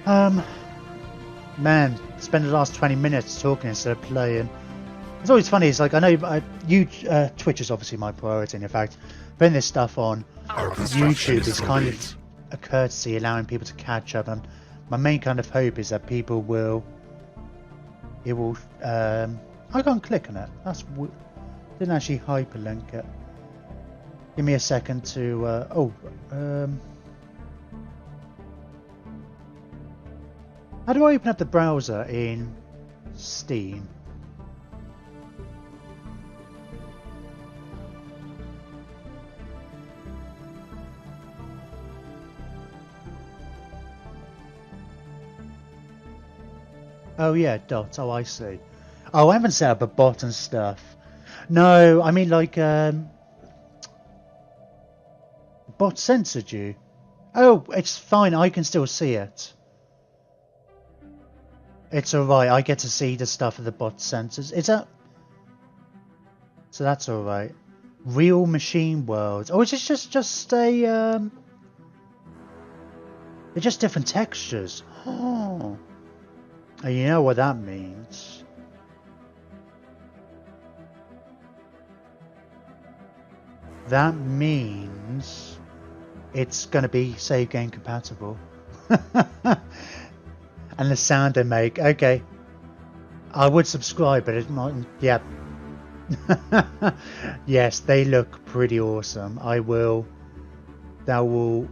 Um, man, spend the last 20 minutes talking instead of playing. It's always funny. It's like I know Twitch is obviously my priority. And in fact, putting this stuff on YouTube is kind of a courtesy, allowing people to catch up. And my main kind of hope is that people will. It will. I can't click on it. Didn't actually hyperlink it. Give me a second to. How do I open up the browser in Steam? Oh yeah, dot. Oh, I see. Oh, I haven't set up a bot and stuff. No, I mean like bot censored you. Oh, it's fine. I can still see it. It's alright. I get to see the stuff that the bot censors. Is that? So that's alright. Real machine worlds. Oh, it's just a They're just different textures. Oh. And you know what that means. That means it's going to be save game compatible. And the sound they make, okay. I would subscribe, but it might, yeah. Yes, they look pretty awesome. I will. That will.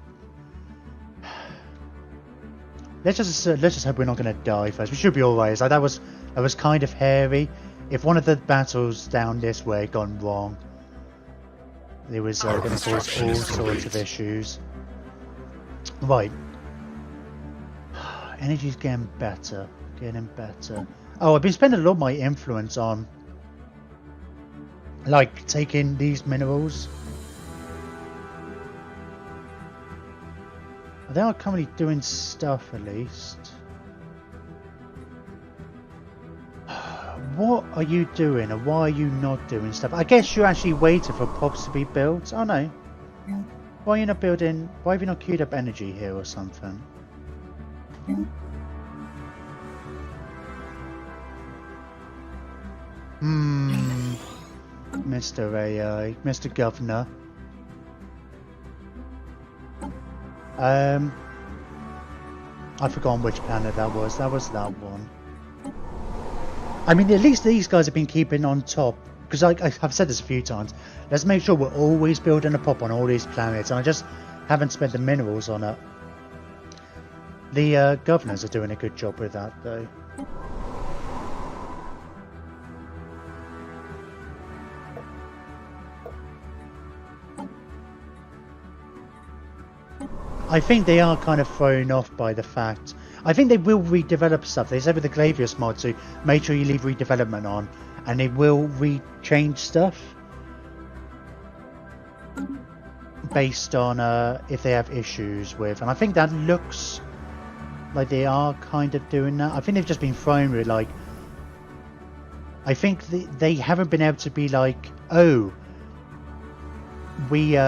Let's just hope we're not going to die first. We should be alright. Like that was kind of hairy. If one of the battles down this way had gone wrong, it was going to cause all sorts of issues. Right. Energy's getting better. Getting better. Oh, I've been spending a lot of my influence on like taking these minerals. They are currently doing stuff at least. What are you doing and why are you not doing stuff? I guess you're actually waiting for pops to be built. Oh no. Why are you not building? Why have you not queued up energy here or something? Mr. AI, Mr. Governor. I've forgotten which planet that was. That was that one. I mean, at least these guys have been keeping on top. Because I've said this a few times. Let's make sure we're always building a pop on all these planets. And I just haven't spent the minerals on it. The governors are doing a good job with that, though. I think they are kind of thrown off by the fact. I think they will redevelop stuff. They said with the Glavius mod to make sure you leave redevelopment on, and they will change stuff based on if they have issues with. And I think that looks like they are kind of doing that. I think they've just been thrown with like. I think they haven't been able to be like, oh, we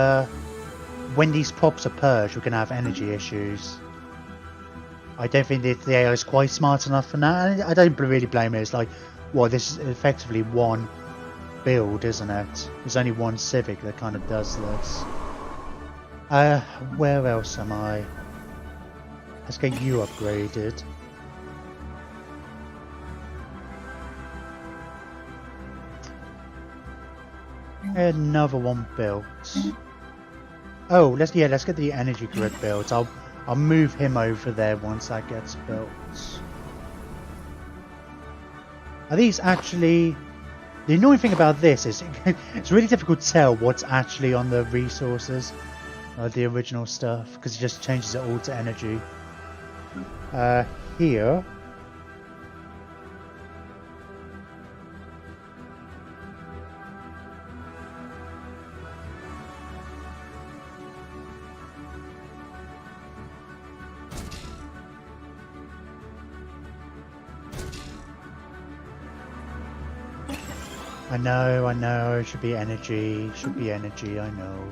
when these pops are purged, we're going to have energy issues. I don't think the AI is quite smart enough for that. I don't really blame it. It's like, well, this is effectively one build, isn't it? There's only one Civic that kind of does this. Where else am I? Let's get you upgraded. Another one built. Oh, let's get the energy grid built. I'll move him over there once that gets built. Are these actually? The annoying thing about this is it's really difficult to tell what's actually on the resources, the original stuff, because it just changes it all to energy. Here. I know, it should be energy, I know.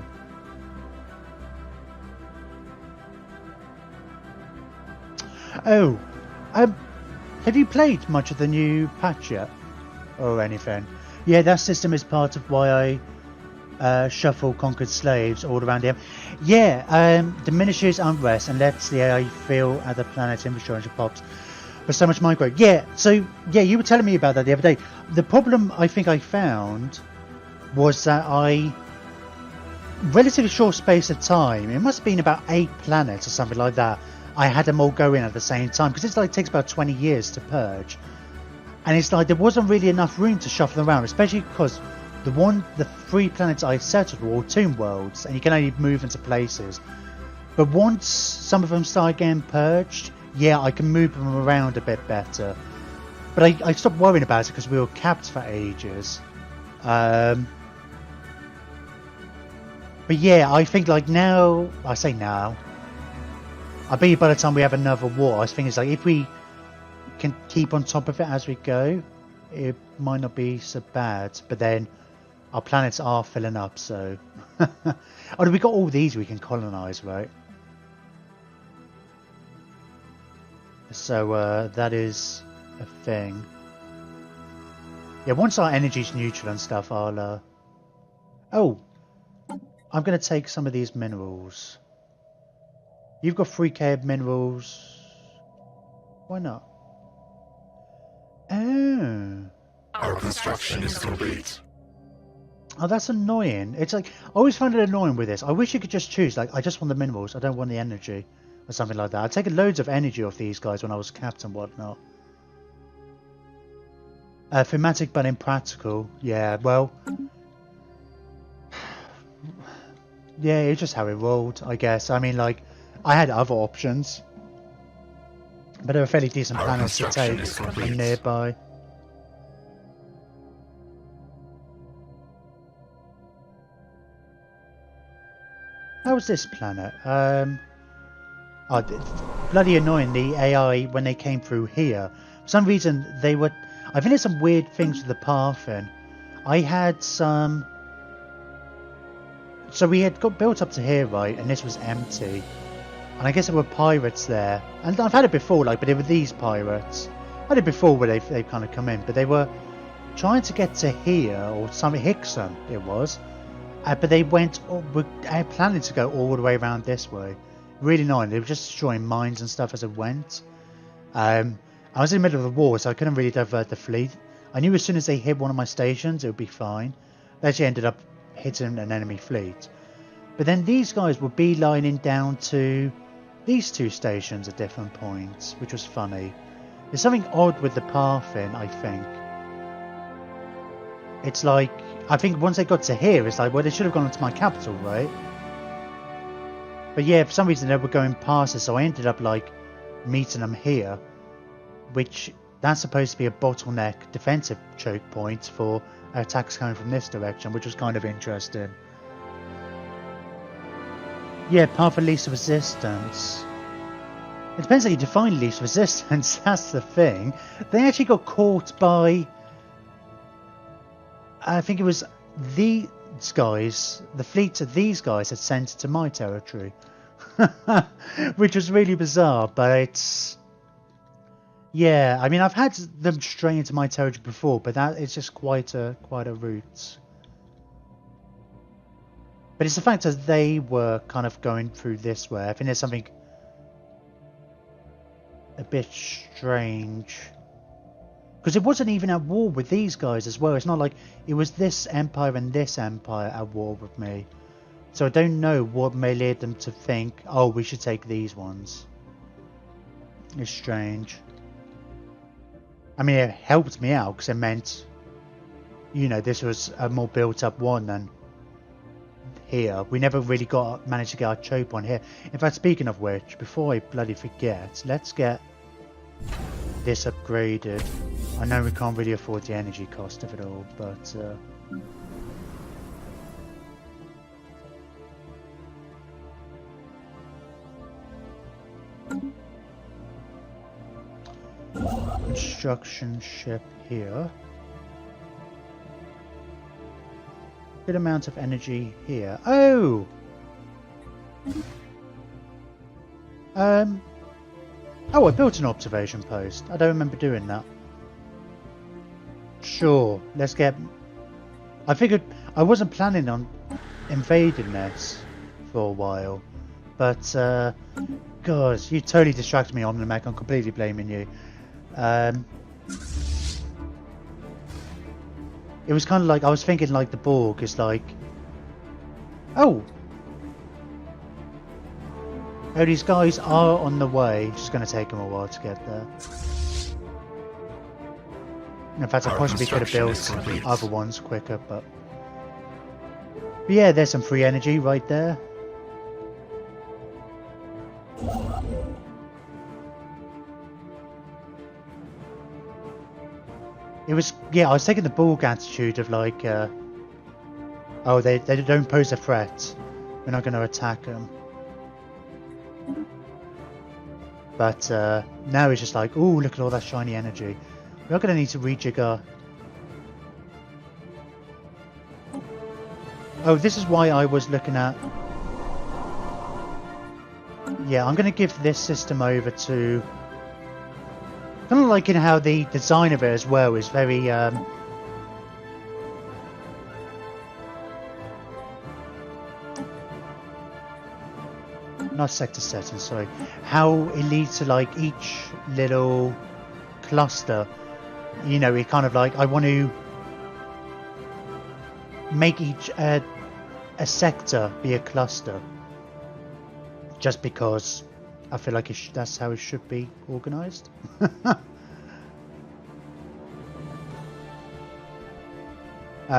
Oh, have you played much of the new patch yet? Or anything? Yeah, that system is part of why I shuffle conquered slaves all around here. Yeah, diminishes unrest and lets the AI feel at the planet's infrastructure pops for so much micro. Yeah, so yeah, you were telling me about that the other day. The problem I think I found was that relatively short space of time, it must have been about 8 planets or something like that, I had them all go in at the same time, because it's like, it takes about 20 years to purge, and it's like there wasn't really enough room to shuffle them around, especially because the 3 planets I settled were all tomb worlds, and you can only move into places. But once some of them started getting purged, yeah, I can move them around a bit better. But I stopped worrying about it because we were capped for ages. But yeah, I think like now, I say now, I bet by the time we have another war, I think it's like if we can keep on top of it as we go, it might not be so bad. But then our planets are filling up, so... Oh, we got all these we can colonize, right? So that is a thing. Yeah, once our energy's neutral and stuff, I'll... Oh! I'm going to take some of these minerals. You've got 3k of minerals. Why not? Oh. Our construction is complete. Oh, that's annoying. It's like, I always find it annoying with this. I wish you could just choose, like, I just want the minerals, I don't want the energy. Or something like that. I'd taken loads of energy off these guys when I was capped and whatnot. Thematic but impractical. Yeah, well... Yeah, it's just how it rolled, I guess. I mean, like, I had other options. But there were fairly decent planets to take and nearby. How was this planet? Oh, it's bloody annoying, the AI, when they came through here. For some reason, they were... I think there's some weird things with the pathing. I had some... So we had got built up to here, right, and this was empty. And I guess there were pirates there. And I've had it before, like, but they were these pirates. I had it before where they've kind of come in, but they were trying to get to here, or something, Hickson it was. But they were planning to go all the way around this way. Really annoying. They were just destroying mines and stuff as it went. I was in the middle of the war, so I couldn't really divert the fleet. I knew as soon as they hit one of my stations, it would be fine. They actually ended up hitting an enemy fleet. But then these guys were beelining down to these 2 stations at different points, which was funny. There's something odd with the pathing, I think. It's like, I think once they got to here, it's like, well, they should have gone into my capital, right? But yeah, for some reason they were going past us, so I ended up like meeting them here, which that's supposed to be a bottleneck defensive choke point for attacks coming from this direction, which was kind of interesting. Yeah, path of least resistance. It depends how you define least resistance, that's the thing. They actually got caught by... I think it was these guys, the fleets of these guys had sent to my territory. Which was really bizarre, but it's... Yeah, I mean, I've had them stray into my territory before, but that is just quite a route. But it's the fact that they were kind of going through this way. I think there's something a bit strange. Because it wasn't even at war with these guys as well. It's not like it was this empire and this empire at war with me. So I don't know what may lead them to think, oh, we should take these ones. It's strange. I mean, it helped me out because it meant, you know, this was a more built-up one than here. We never really managed to get our choke on here. In fact, speaking of which, before I bloody forget, let's get this upgraded. I know we can't really afford the energy cost of it all, but construction ship here. Good amount of energy here. Oh! Oh, I built an observation post. I don't remember doing that. Sure, let's get... I figured I wasn't planning on invading this for a while. But, God, you totally distracted me, Omnimac. I'm completely blaming you. It was kind of like, I was thinking like the Borg is like... Oh, these guys are on the way. It's just going to take them a while to get there. In fact, I possibly could have built other ones quicker, but yeah, there's some free energy right there. It was, yeah, I was taking the Borg attitude of like, oh, they don't pose a threat. We're not going to attack them. But now it's just like, oh, look at all that shiny energy. We're going to need to rejigger. Oh, this is why I was looking at... Yeah, I'm going to give this system over to... Kind of liking how the design of it as well is very... Not sector setting, sorry. How it leads to like each little cluster. You know, it kind of like, I want to make each a sector be a cluster. Just because I feel like that's how it should be organised.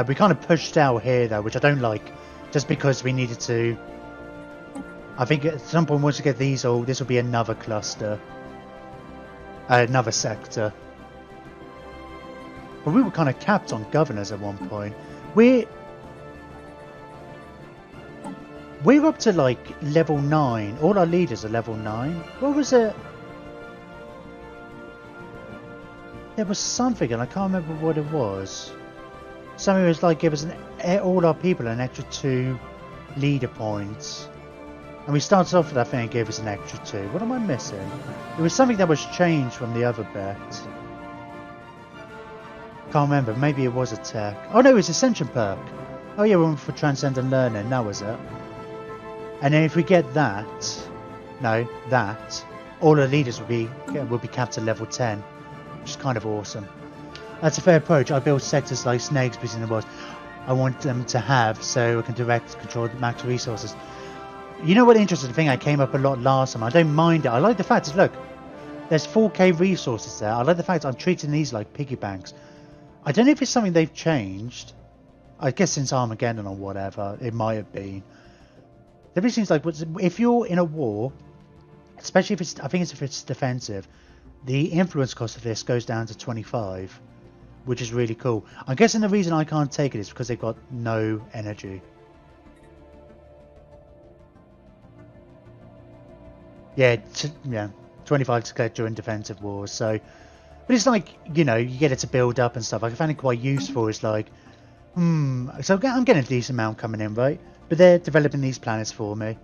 We kind of pushed out here though, which I don't like. Just because we needed to... I think at some point once we get these all, this will be another cluster. Another sector. But we were kind of capped on governors at one point. We're up to like level 9. All our leaders are level 9. What was it? There was something and I can't remember what it was. Something was like give us all our people an extra 2 leader points. And we started off with that thing and gave us an extra 2. What am I missing? It was something that was changed from the other bet. Can't remember. Maybe it was a tech. Oh no, it was Ascension perk. Oh yeah, we went for Transcendent Learning. That was it. And then if we get that... No, that... All our leaders will be capped at level 10. Which is kind of awesome. That's a fair approach. I build sectors like snakes between the worlds. I want them to have so I can direct control the max resources. You know what interesting thing I came up a lot last time? I don't mind it. I like the fact that, look, there's 4k resources there. I like the fact I'm treating these like piggy banks. I don't know if it's something they've changed. I guess since Armageddon or whatever, it might have been. There really seems like, if you're in a war, especially if it's, I think it's if it's defensive, the influence cost of this goes down to 25, which is really cool. I'm guessing the reason I can't take it is because they've got no energy. Yeah, 25 to get during defensive wars. So, but it's like, you know, you get it to build up and stuff. I find it quite useful. It's like, so I'm getting a decent amount coming in, right? But they're developing these planets for me.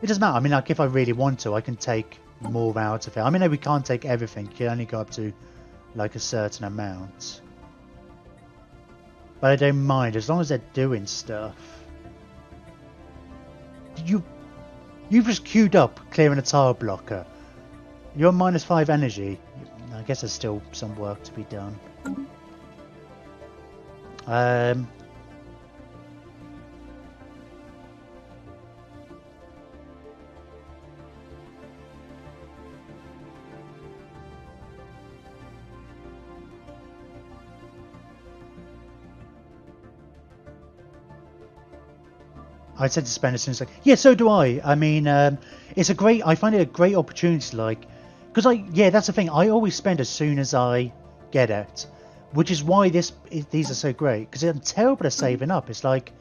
It doesn't matter. I mean, like, if I really want to, I can take more out of it. I mean, no, we can't take everything. You can only go up to, like, a certain amount. But I don't mind, as long as they're doing stuff. You've just queued up clearing a tile blocker. You're -5 energy. I guess there's still some work to be done. I said to spend as soon as like, yeah, so do I. I mean, it's a great. I find it a great opportunity, like, because that's the thing. I always spend as soon as I get it, which is why these are so great. Because I'm terrible at saving up. It's like,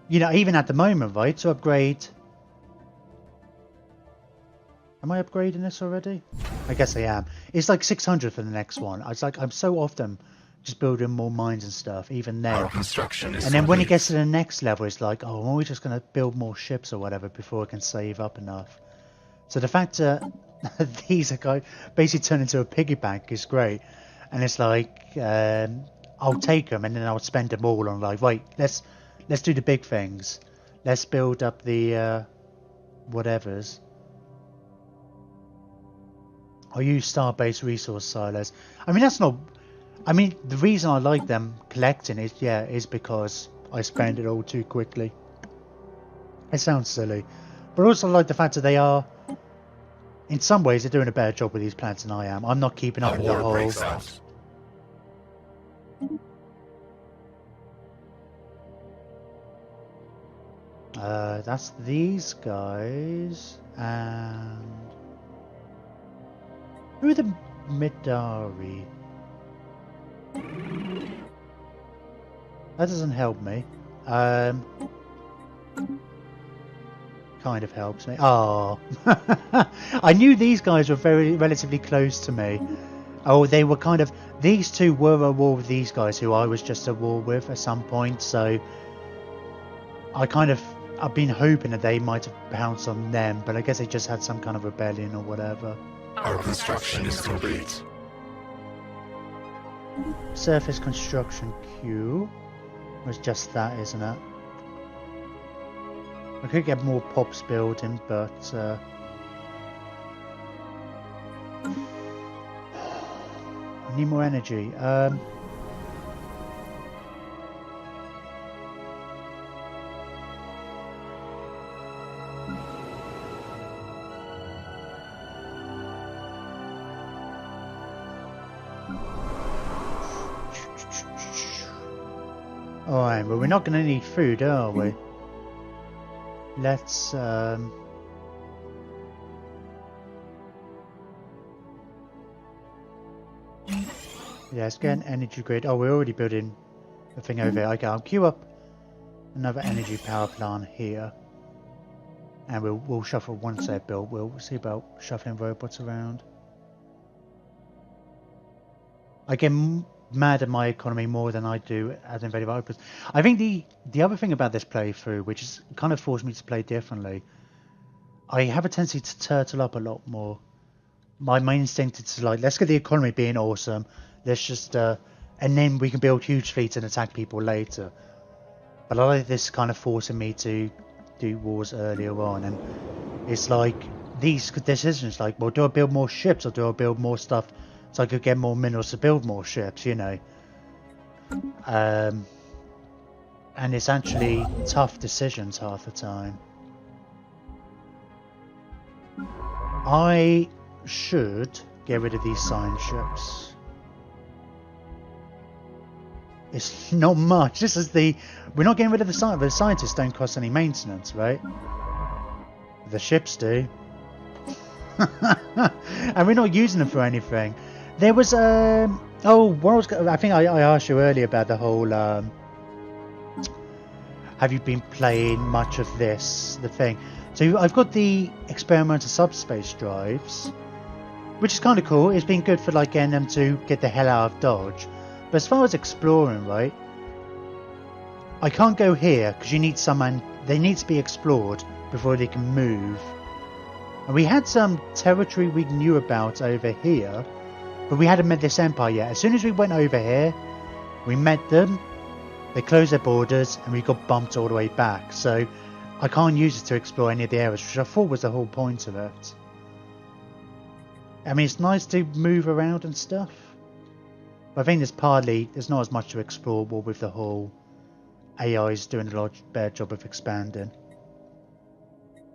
you know, even at the moment, right, to upgrade. Am I upgrading this already? I guess I am. It's like 600 for the next one. It's like I'm so often just building more mines and stuff, even then. Construction is and then complete. when it gets to the next level, it's like, oh, we're just going to build more ships or whatever before I can save up enough. So the fact that these are basically turned into a piggy bank is great, and it's like I'll take them and then I'll spend them all on like wait let's do the big things, let's build up the whatevers. I'll use star-based resource silos. I mean that's not. I mean the reason I like them collecting is because I spend it all too quickly. It sounds silly, but also I like the fact that they are. In some ways, they're doing a better job with these plants than I am. I'm not keeping up with the whole... that's these guys, and... Who are the Midari? That doesn't help me. Kind of helps me. Oh, I knew these guys were relatively close to me. Oh, they were kind of... These two were at war with these guys who I was just at war with at some point, so... I've been hoping that they might have pounced on them, but I guess they just had some kind of rebellion or whatever. Our construction is complete. Surface construction queue. Was just that, isn't it? I could get more pops building, but I need more energy. Alright, but we're not going to need food, are we? Let's yeah, let's get an energy grid. Oh, we're already building a thing over here. Okay, I'll queue up another energy power plant here, and we'll shuffle once they're built. We'll see about shuffling robots around. I get mad at my economy more than I do at invaded outposts. I think the other thing about this playthrough, which has kind of forced me to play differently, I have a tendency to turtle up a lot more. My instinct is to like, let's get the economy being awesome. Let's just and then we can build huge fleets and attack people later. But I like this kind of forcing me to do wars earlier on, and it's like these decisions, like, well, do I build more ships or do I build more stuff? So I could get more minerals to build more ships, you know. And it's actually tough decisions half the time. I should get rid of these science ships. It's not much. This is the... We're not getting rid of the scientists. The scientists don't cost any maintenance, right? The ships do. And we're not using them for anything. There was I think I asked you earlier about the whole have you been playing much of this, the thing. So I've got the experimental subspace drives, which is kind of cool. It's been good for like getting them to get the hell out of Dodge. But as far as exploring, right, I can't go here because you need someone. They need to be explored before they can move. And we had some territory we knew about over here, but we hadn't met this empire yet. As soon as we went over here, we met them, they closed their borders, and we got bumped all the way back. So I can't use it to explore any of the areas, which I thought was the whole point of it. I mean, it's nice to move around and stuff, but I think there's not as much to explore with the whole AI's doing a lot better job of expanding.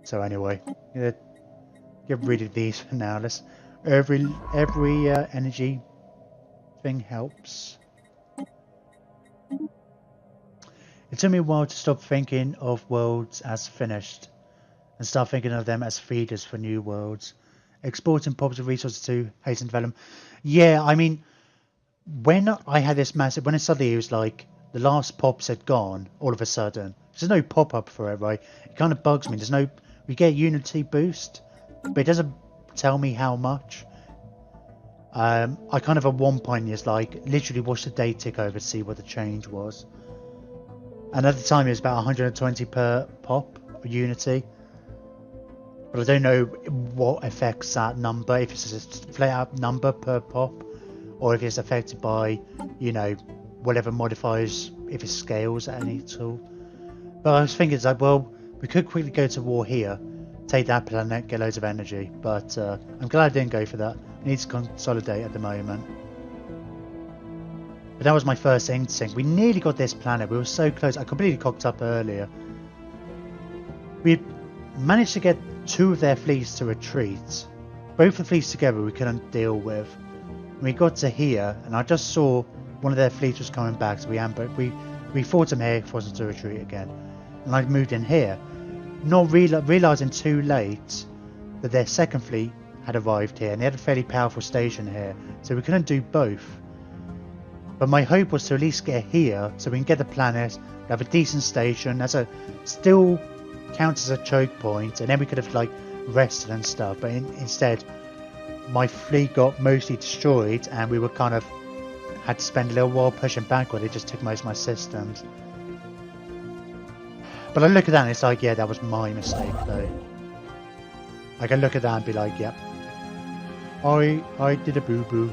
So anyway, get rid of these for now. Every energy thing helps. It took me a while to stop thinking of worlds as finished and start thinking of them as feeders for new worlds. Exporting pops of resources to hasten development. Yeah, I mean, when I had this massive... When it suddenly was like, the last pops had gone, all of a sudden. There's no pop-up for it, right? It kind of bugs me. There's no... We get Unity boost, but it doesn't tell me how much. I kind of at one point is like literally watch the day tick over to see what the change was, and at the time it was about 120 per pop for Unity, but I don't know what affects that number, if it's a flat out number per pop, or if it's affected by, you know, whatever modifiers, if it scales at any tool. But I was thinking, it's like, well, we could quickly go to war here, take that planet, get loads of energy, but I'm glad I didn't go for that. I need to consolidate at the moment. But that was my first instinct. We nearly got this planet. We were so close. I completely cocked up earlier. We managed to get 2 of their fleets to retreat. Both the fleets together we couldn't deal with. We got to here, and I just saw one of their fleets was coming back, so we fought them here, forced them to retreat again. And I moved in here, not realising too late that their second fleet had arrived here, and they had a fairly powerful station here, so we couldn't do both. But my hope was to at least get here, so we can get the planet, have a decent station, still counts as a choke point, and then we could have like rested and stuff. But instead, my fleet got mostly destroyed, and we were kind of had to spend a little while pushing backward. It just took most of my systems. But I look at that and it's like, yeah, that was my mistake though. I can look at that and be like, yep, I did a boo-boo.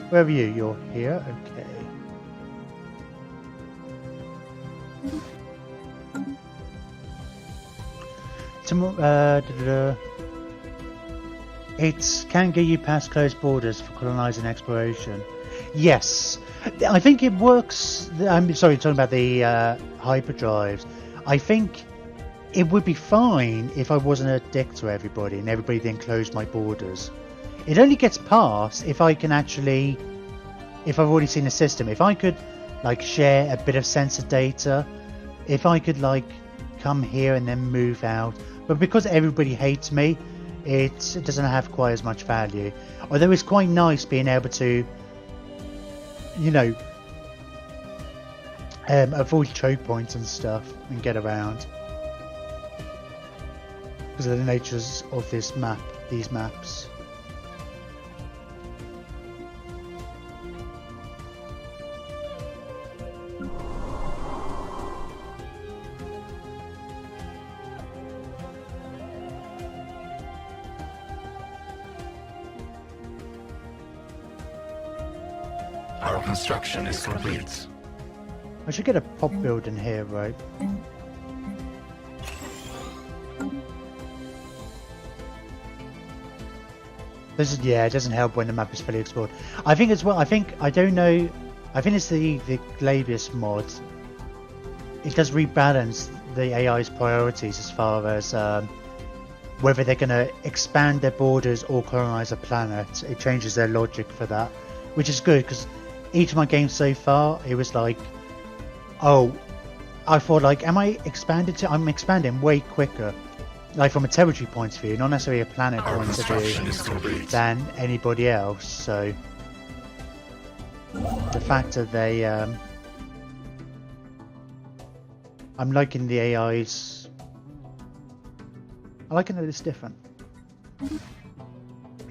Where are you? You're here? Okay. It can get you past closed borders for colonizing exploration. Yes, I think it works. I'm sorry, talking about the hyperdrives. I think it would be fine if I wasn't a dick to everybody and everybody then closed my borders. It only gets passed if I can actually, if I've already seen the system, if I could like share a bit of sensor data, if I could like come here and then move out. But because everybody hates me, it doesn't have quite as much value. Although it's quite nice being able to, you know, avoid choke points and stuff and get around. Because of the natures of this map, these maps. Our construction is complete. I should get a pop build in here, right? This is, yeah, it doesn't help when the map is fully explored. I think as well, I don't know, I think it's the Glavius mod. It does rebalance the AI's priorities as far as whether they're going to expand their borders or colonize a planet. It changes their logic for that, which is good because each of my games so far, it was like, oh, I thought like, am I expanded to? I'm expanding way quicker, like from a territory point of view, not necessarily a planet point of view, than anybody else. So the fact that they, I'm liking the AIs. I like it that it's different,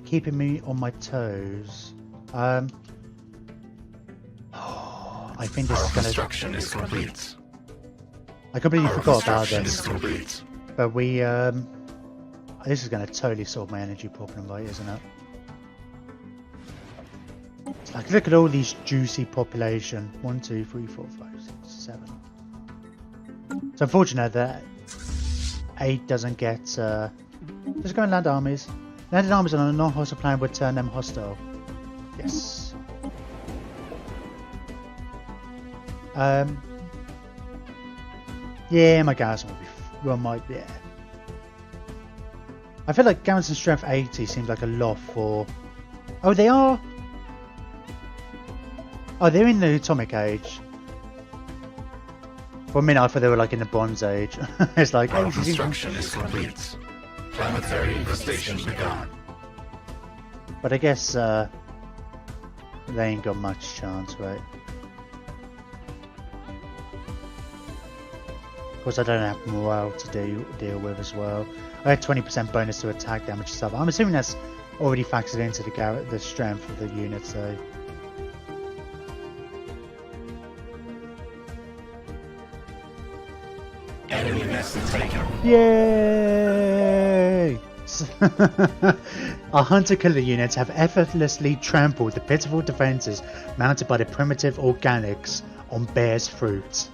keeping me on my toes. I think this is gonna. Construction is complete. I completely forgot about Construction this. is complete. But we, this is going to totally solve my energy problem, right? Isn't it? It's like, look at all these juicy population. 1, 2, 3, 4, 5, 6, 7. It's unfortunate that 8 doesn't get. Just go and land armies. Landed armies on a non-hostile planet would turn them hostile. Yes. Yeah, my garrison will be. Well, yeah. I feel like garrison strength 80 seems like a lot for. Oh, they are. Oh, they're in the Atomic Age. For a minute, I thought they were like in the Bronze Age. It's like. Our construction is complete. Planetary infestation begun. But I guess they ain't got much chance, right? Of course, I don't have morale to deal with as well. I had 20% bonus to attack damage and stuff. I'm assuming that's already factored into the strength of the units, though. Enemy vessel taken. Yay! Our hunter-killer units have effortlessly trampled the pitiful defences mounted by the primitive organics on bear's fruit.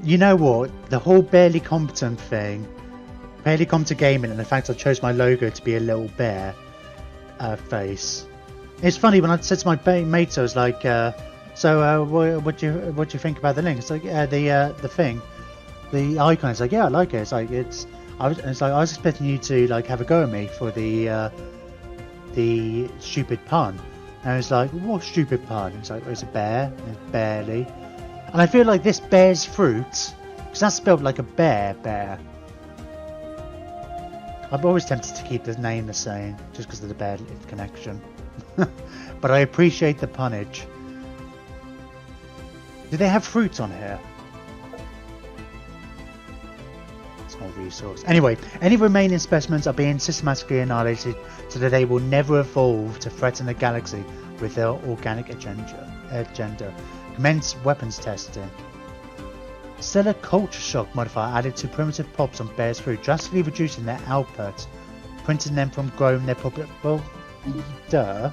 You know what? The whole barely competent thing, barely competent gaming, and the fact I chose my logo to be a little bear face. It's funny when I said to my mates, I was like, "So, what do you think about the link?" It's like the thing, the icon. It's like, yeah, I like it. It's like I was expecting you to like have a go at me for the stupid pun, and I was like, what stupid pun? It's like, it's a bear, it's barely. And I feel like this bears fruit, because that's spelled like a bear. I'm always tempted to keep the name the same, just because of the bear connection. But I appreciate the punnage. Do they have fruit on here? It's not a resource. Anyway, any remaining specimens are being systematically annihilated so that they will never evolve to threaten the galaxy with their organic agenda. Commence weapons testing. Stellar culture shock modifier added to primitive pops on bear's fruit, drastically reducing their output, preventing them from growing their proper. Well, duh.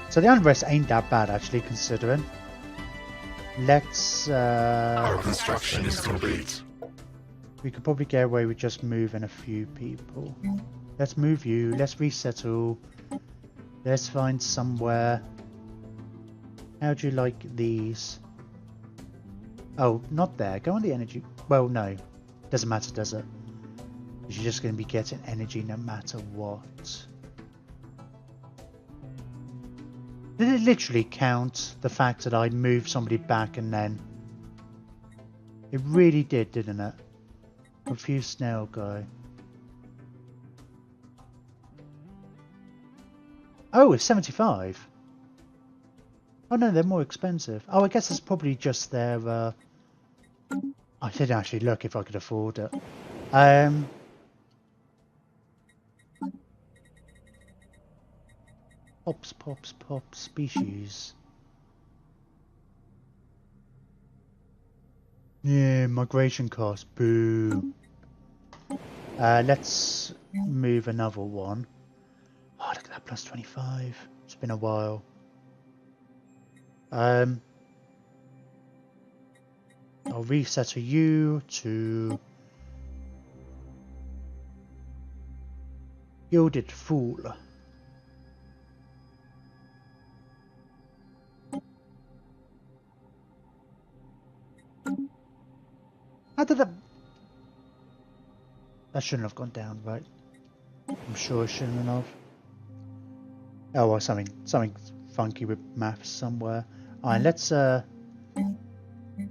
So the unrest ain't that bad actually, considering. Let's. Our construction is complete. We could probably get away with just moving a few people. Let's move you. Let's resettle. Let's find somewhere. How do you like these? Oh, not there. Go on the energy. Well, no. Doesn't matter, does it? You're just going to be getting energy no matter what. Did it literally count the fact that I moved somebody back and then? It really did, didn't it? Confused snail guy. Oh, it's 75. Oh no, they're more expensive. Oh, I guess it's probably just their. I didn't actually look if I could afford it. Pops, species. Yeah, migration cost. Boo. Let's move another one. Oh, look at that, plus 25. It's been a while. I'll resettle you to Gilded Fool. How did that... That shouldn't have gone down, right? I'm sure it shouldn't have. Oh, well, something funky with maths somewhere. Alright, let's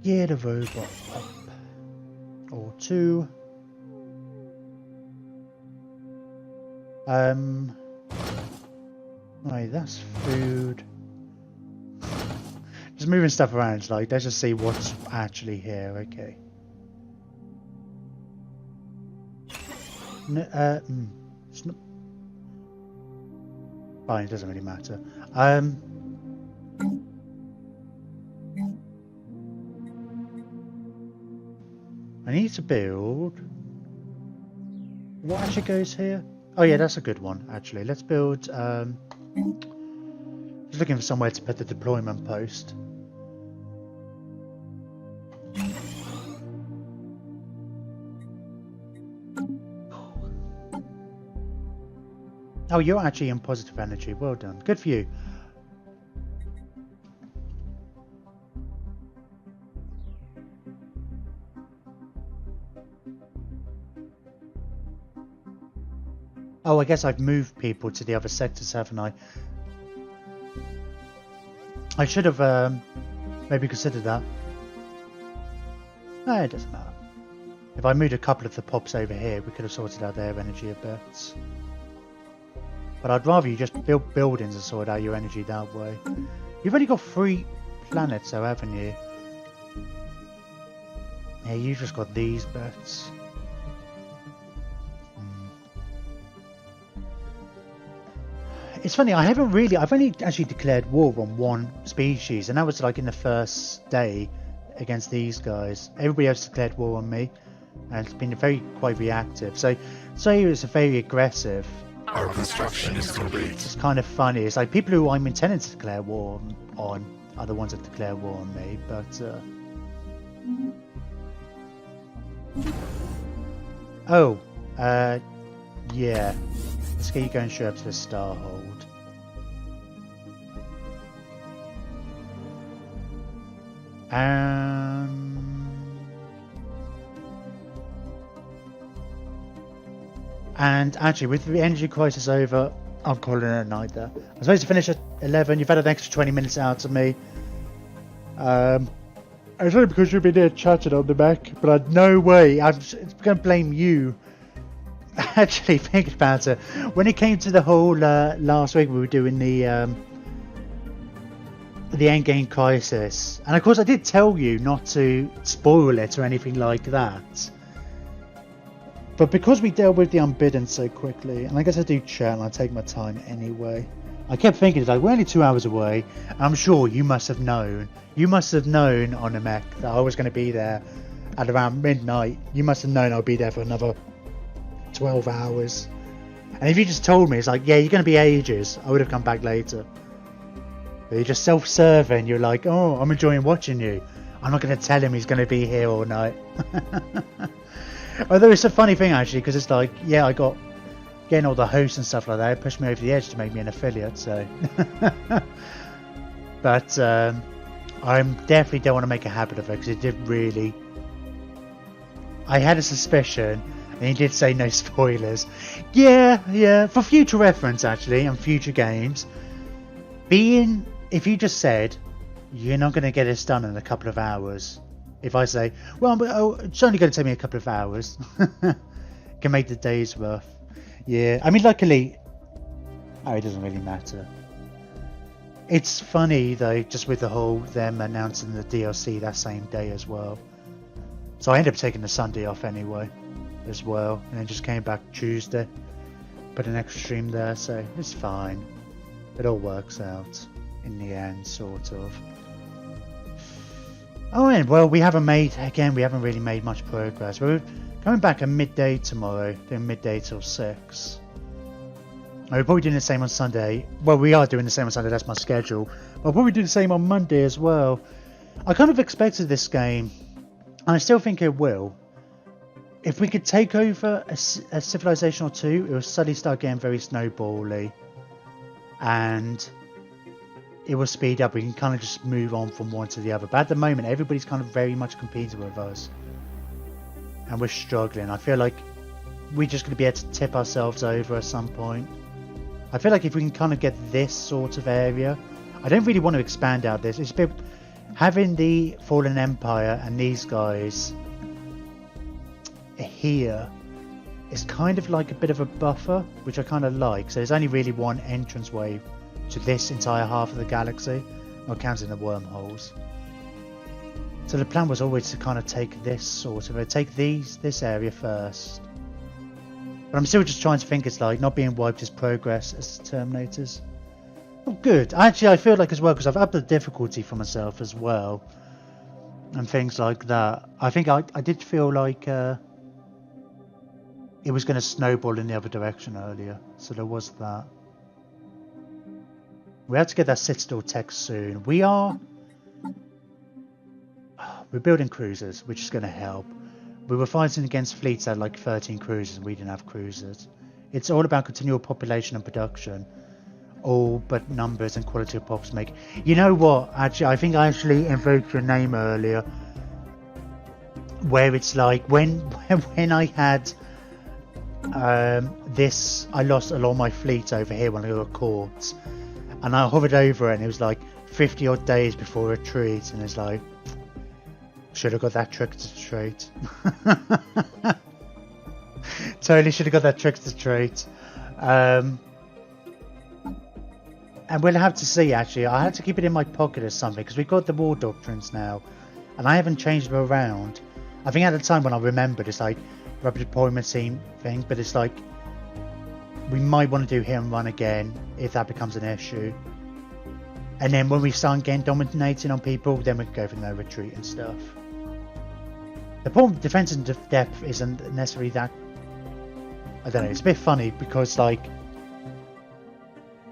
get a robot up. Or two. Right, that's food. Just moving stuff around, like, let's just see what's actually here, okay. It's not... Fine, it doesn't really matter. I need to build... What actually goes here? Oh yeah, that's a good one, actually. Let's build... Just looking for somewhere to put the deployment post. Oh, you're actually in positive energy. Well done. Good for you. Oh, I guess I've moved people to the other sectors, haven't I? I should have maybe considered that. No, it doesn't matter. If I moved a couple of the pops over here, we could have sorted out their energy a bit. But I'd rather you just build buildings and sort out your energy that way. You've only got 3 planets though, haven't you? Yeah, you've just got these bits. It's funny, I've only actually declared war on one species, and that was like in the first day against these guys. Everybody else declared war on me, and it's been quite reactive. So it's very aggressive. Our construction is complete. It's kind of funny. It's like people who I'm intending to declare war on are the ones that declare war on me, but yeah. Let's get you going straight up to the Starhold. And actually, with the energy crisis over, I'm calling it a night there. I'm supposed to finish at 11. You've had an extra 20 minutes out of me. It's only because you've been there chatting on the Mac, but I'd no way. I'm going to blame you. Actually, thinking about it, when it came to the whole last week, we were doing the endgame crisis, and of course, I did tell you not to spoil it or anything like that. But because we dealt with the unbidden so quickly, and I guess I do chat and I take my time anyway, I kept thinking, like, we're only 2 hours away. I'm sure you must have known. You must have known on the Mech that I was going to be there at around midnight. You must have known I'll be there for another 12 hours. And if you just told me, it's like, yeah, you're going to be ages, I would have come back later. But you're just self-serving. You're like, oh, I'm enjoying watching you. I'm not going to tell him he's going to be here all night. Although it's a funny thing, actually, because it's like, yeah, I got getting all the hosts and stuff like that. It pushed me over the edge to make me an affiliate, so. But I definitely don't want to make a habit of it, because it did really. I had a suspicion, and he did say no spoilers. Yeah, for future reference, actually, and future games. If you just said, you're not going to get this done in a couple of hours. If I say, well, it's only going to take me a couple of hours. Can make the days worth. Yeah, I mean, luckily, it doesn't really matter. It's funny, though, just with the whole them announcing the DLC that same day as well. So I ended up taking the Sunday off anyway, as well. And then just came back Tuesday. Put an extra stream there, so it's fine. It all works out in the end, sort of. Oh, and well, we haven't really made much progress. We're coming back at midday tomorrow, doing midday till 6. We're probably doing the same on Sunday. Well, we are doing the same on Sunday, that's my schedule. I'll probably do the same on Monday as well. I kind of expected this game, and I still think it will. If we could take over a civilization or two, it will suddenly start getting very snowbally. And it will speed up. We can kind of just move on from one to the other. But at the moment, everybody's kind of very much competing with us. And we're struggling. I feel like we're just going to be able to tip ourselves over at some point. I feel like if we can kind of get this sort of area... I don't really want to expand out this. It's a bit... Having the Fallen Empire and these guys here is kind of like a bit of a buffer, which I kind of like. So there's only really one entranceway to this entire half of the galaxy, not counting the wormholes. So the plan was always to kind of take this this area first. But I'm still just trying to think, it's like not being wiped as progress as Terminators. Oh, good. Actually, I feel like as well, because I've upped the difficulty for myself as well, and things like that. I think I did feel like it was going to snowball in the other direction earlier, so there was that. We have to get that Citadel tech soon. We're building cruisers, which is going to help. We were fighting against fleets that had like 13 cruisers, and we didn't have cruisers. It's all about continual population and production. All but numbers and quality of pops make. You know what? Actually, I think I actually invoked your name earlier. Where it's like when I had this, I lost a lot of my fleet over here when I got caught. And I hovered over it, and it was like 50 odd days before retreat, and it's like, should have got that trick to trait. Totally should have got that trick to trait. And we'll have to see, actually. I have to keep it in my pocket or something, because we've got the war doctrines now, and I haven't changed them around. I think at the time when I remembered, it's like rapid deployment thing, but it's like we might want to do hit and run again if that becomes an issue. And then when we start getting dominating on people, then we can go for no retreat and stuff. The problem with defense and depth isn't necessarily that... I don't know, it's a bit funny because like...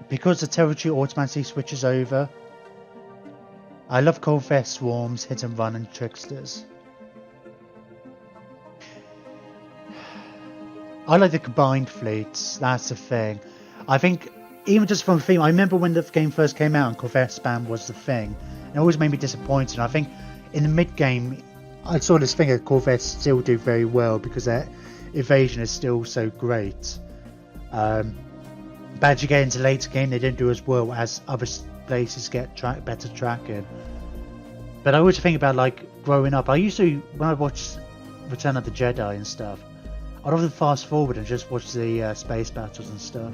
Because the territory automatically switches over. I love Corvette Swarms, Hit and Run and Tricksters. I like the combined fleets, that's the thing. I think, even just from a theme, I remember when the game first came out and Corvette Spam was the thing. It always made me disappointed. I think in the mid-game, I saw this thing that Corvettes still do very well because their evasion is still so great. But as you get into later game, they don't do as well as other places get better tracking. But I always think about like growing up. I used to, when I watched Return of the Jedi and stuff, I'd often fast forward and just watch the space battles and stuff.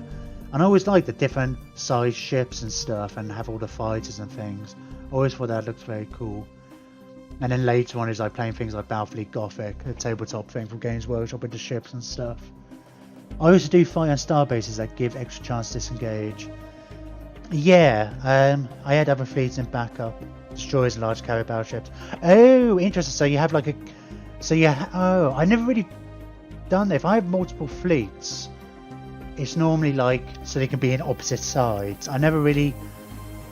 And I always liked the different size ships and stuff and have all the fighters and things. I always thought that looked very cool. And then later on is like playing things like Battlefleet Gothic, a tabletop thing from Games Workshop with the ships and stuff. I also do fight on star bases that give extra chance to disengage. Yeah, I had other fleets in backup. Destroyers and large carrier battleships. Oh, interesting. So you have like a... So yeah, oh, I never really done that. If I have multiple fleets, it's normally like so they can be in opposite sides. I never really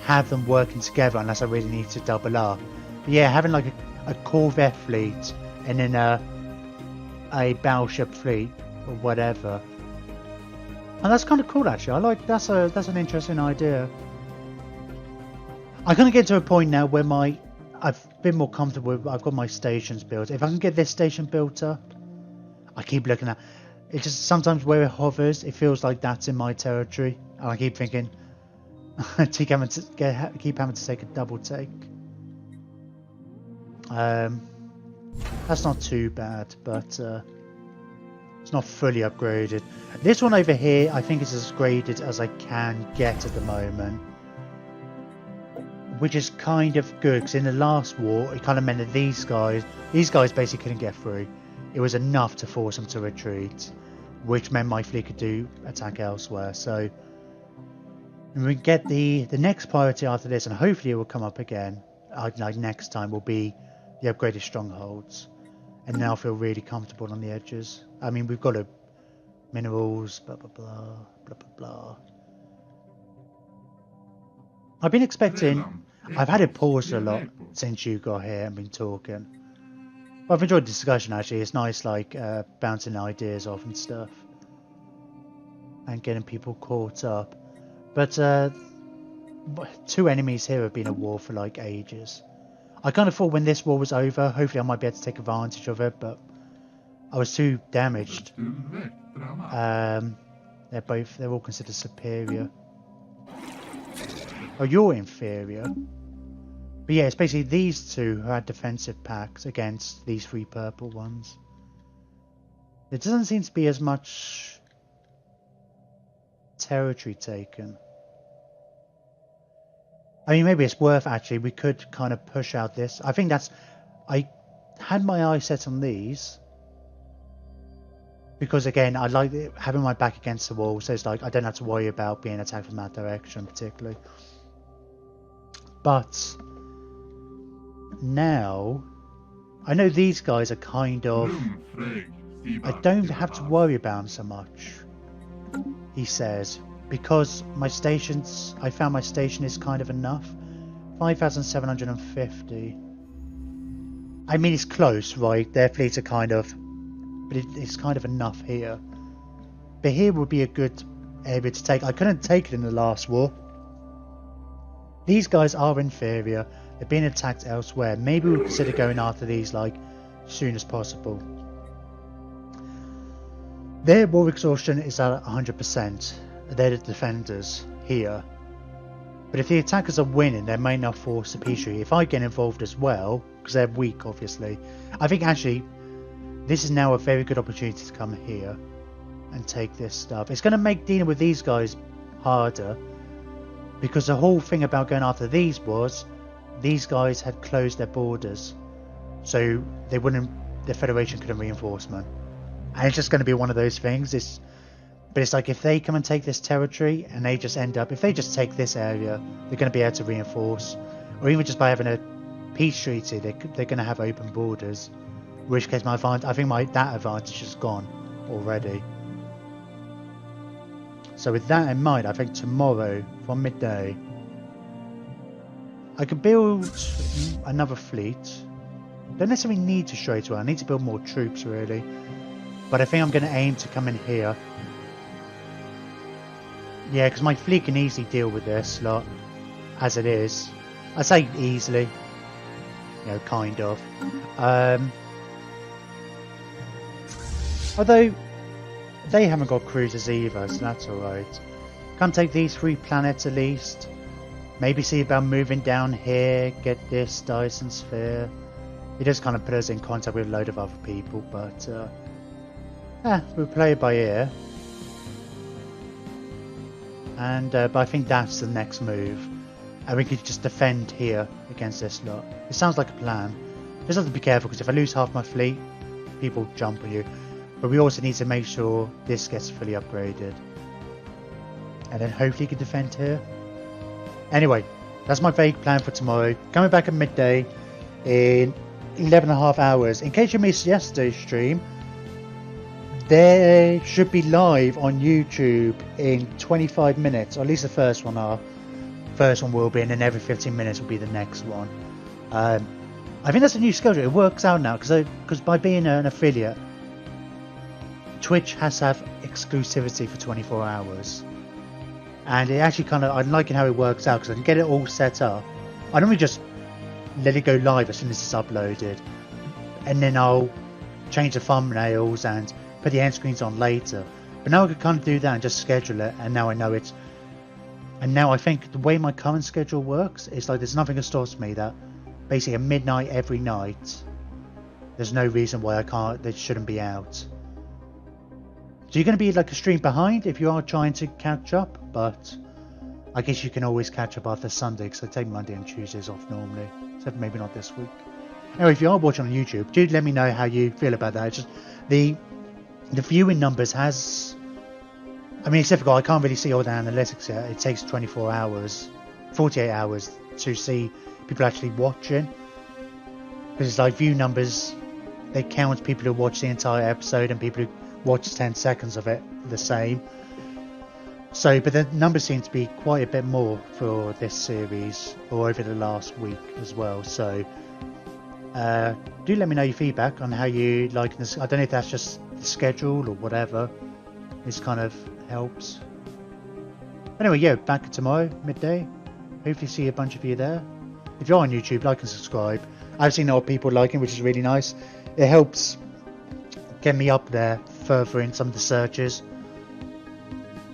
have them working together unless I really need to double up. But yeah, having like a Corvette fleet and then a battleship fleet or whatever. And that's kind of cool actually. I like that's an interesting idea. I'm gonna get to a point now where I've been more comfortable with, I've got my stations built. If I can get this station built up, I keep looking at it. Just sometimes where it hovers, it feels like that's in my territory, and I keep thinking, keep having to take a double take. That's not too bad, but it's not fully upgraded. This one over here, I think is as graded as I can get at the moment, which is kind of good because in the last war, it kind of meant that these guys basically couldn't get through. It was enough to force them to retreat, which meant my fleet could do attack elsewhere. So we get the next priority after this, and hopefully it will come up again. Like next time will be the upgraded strongholds, and now I feel really comfortable on the edges. I mean, we've got minerals, blah blah blah, blah blah blah. I've been expecting. I've had it paused a lot since you got here and been talking. I've enjoyed the discussion actually. It's nice like bouncing ideas off and stuff and getting people caught up. But two enemies here have been at war for like ages. I kind of thought when this war was over, hopefully I might be able to take advantage of it, but I was too damaged. They're all considered superior. Oh, you're inferior. But yeah, it's basically these two who had defensive packs against these three purple ones. There doesn't seem to be as much territory taken. I mean, maybe it's worth actually. We could kind of push out this. I think that's... I had my eye set on these. Because again, I like having my back against the wall. So it's like I don't have to worry about being attacked from that direction particularly. But... now, I know these guys are kind of... I don't have to worry about them so much, he says, because my stations, I found my station is kind of enough. 5,750. I mean, it's close, right? Their fleets are kind of... but it's kind of enough here. But here would be a good area to take. I couldn't take it in the last war. These guys are inferior. They're being attacked elsewhere. Maybe we'll consider going after these like soon as possible. Their war exhaustion is at 100%. They're the defenders here. But if the attackers are winning, they may not force the peace treaty. If I get involved as well, because they're weak obviously, I think actually this is now a very good opportunity to come here and take this stuff. It's going to make dealing with these guys harder, because the whole thing about going after these was these guys had closed their borders, so the Federation couldn't reinforcement, and it's just going to be one of those things. But it's like if they come and take this territory and they just end up, if they just take this area, they're going to be able to reinforce. Or even just by having a peace treaty, they're going to have open borders. In which case, I think that advantage is gone already. So with that in mind, I think tomorrow, from midday, I could build another fleet. Don't necessarily need to straight away. I need to build more troops, really. But I think I'm going to aim to come in here. Yeah, because my fleet can easily deal with this lot as it is. I say easily, you know, kind of. Although they haven't got cruisers either, so that's alright. Come take these 3 planets at least. Maybe see about moving down here, get this Dyson Sphere. It does kind of put us in contact with a load of other people, but we'll play it by ear. And but I think that's the next move, and we could just defend here against this lot. It sounds like a plan. Just have to be careful, because if I lose half my fleet, people jump on you. But we also need to make sure this gets fully upgraded, and then hopefully you can defend here. Anyway, that's my vague plan for tomorrow. Coming back at midday in 11.5 hours. In case you missed yesterday's stream, they should be live on YouTube in 25 minutes, or at least the first one are. First one will be, and then every 15 minutes will be the next one. I think that's a new schedule. It works out now, because by being an affiliate, Twitch has to have exclusivity for 24 hours. And it actually kind of, I'm liking how it works out, because I can get it all set up. I normally just let it go live as soon as it's uploaded, and then I'll change the thumbnails and put the end screens on later. But now I can kind of do that and just schedule it, and now I know it's. And now I think the way my current schedule works is like there's nothing that stops me that basically at midnight every night there's no reason why they shouldn't be out. So you're going to be like a stream behind if you are trying to catch up, but I guess you can always catch up after Sunday, because I take Monday and Tuesdays off normally, except maybe not this week. Anyway, if you are watching on YouTube, do let me know how you feel about that. It's just the viewing numbers has, I mean, it's difficult. I can't really see all the analytics yet. It takes 24 hours, 48 hours to see people actually watching. Because it's like view numbers, they count people who watch the entire episode and people who watch 10 seconds of it the same. So, but the numbers seem to be quite a bit more for this series, or over the last week as well. So, do let me know your feedback on how you like this. I don't know if that's just the schedule or whatever. This kind of helps. Anyway, yeah, back tomorrow midday. Hopefully see a bunch of you there. If you're on YouTube, like and subscribe. I've seen a lot of people liking, which is really nice. It helps get me up there further in some of the searches.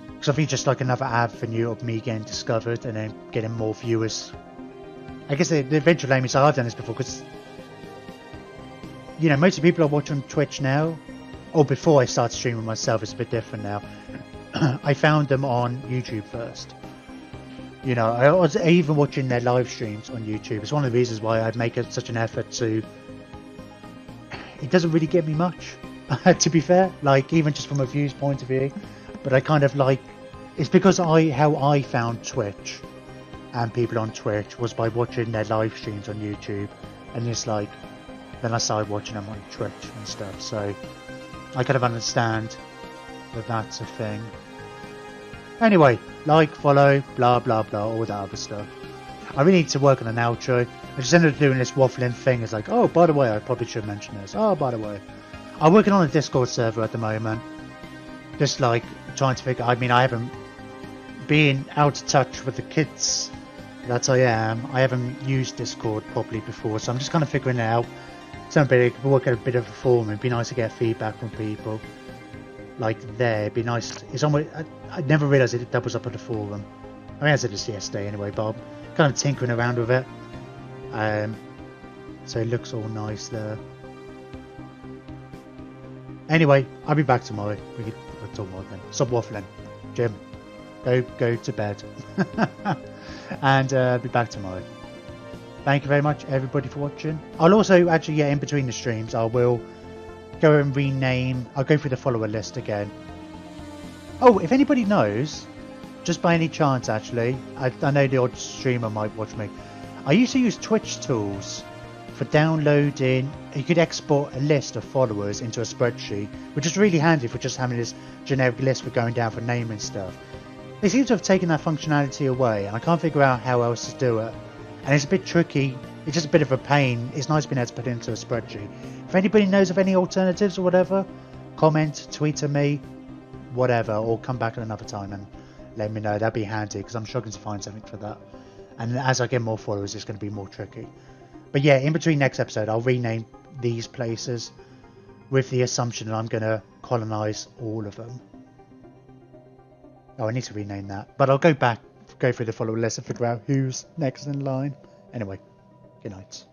Because I think just like another avenue of me getting discovered and then getting more viewers. I guess the eventual aim is, I've done this before, because you know, most of the people are watching Twitch now, or before I started streaming myself, it's a bit different now. I found them on YouTube first. You know, I was even watching their live streams on YouTube. It's one of the reasons why I'd make such an effort to. It doesn't really get me much, to be fair. Like, even just from a views point of view, but I kind of like. It's because how I found Twitch and people on Twitch was by watching their live streams on YouTube, and it's like, then I started watching them on Twitch and stuff. So I kind of understand that that's a thing. Anyway, like, follow, blah blah blah, all that other stuff. I really need to work on an outro. I just ended up doing this waffling thing. It's like, oh, by the way, I probably should mention this. Oh, by the way, I'm working on a Discord server at the moment. Just like trying to figure. I mean, I haven't been out of touch with the kids. That I am. I haven't used Discord properly before, so I'm just kind of figuring it out. Somebody could work at a bit of a forum. It'd be nice to get feedback from people. Like there, it'd be nice. It's almost. I never realised it doubles up at the forum. I mean, I said this yesterday anyway, but I'm kind of tinkering around with it. So it looks all nice there. Anyway, I'll be back tomorrow. We can talk more then. Stop waffling, Jim. Go to bed. And be back tomorrow. Thank you very much, everybody, for watching. I'll also actually, yeah, in between the streams, I will go and rename. I'll go through the follower list again Oh, if anybody knows, just by any chance actually, I know the odd streamer might watch me. I used to use Twitch tools for downloading. You could export a list of followers into a spreadsheet, which is really handy for just having this generic list for going down for name and stuff. They seem to have taken that functionality away, and I can't figure out how else to do it. And it's a bit tricky. It's just a bit of a pain. It's nice being able to put it into a spreadsheet. If anybody knows of any alternatives or whatever, comment, tweet at me, whatever, or come back at another time and let me know. That'd be handy because I'm struggling to find something for that. And as I get more followers, it's going to be more tricky. But yeah, in between next episode, I'll rename these places with the assumption that I'm going to colonize all of them. Oh, I need to rename that. But I'll go through the follower list and figure out who's next in line. Anyway, good night.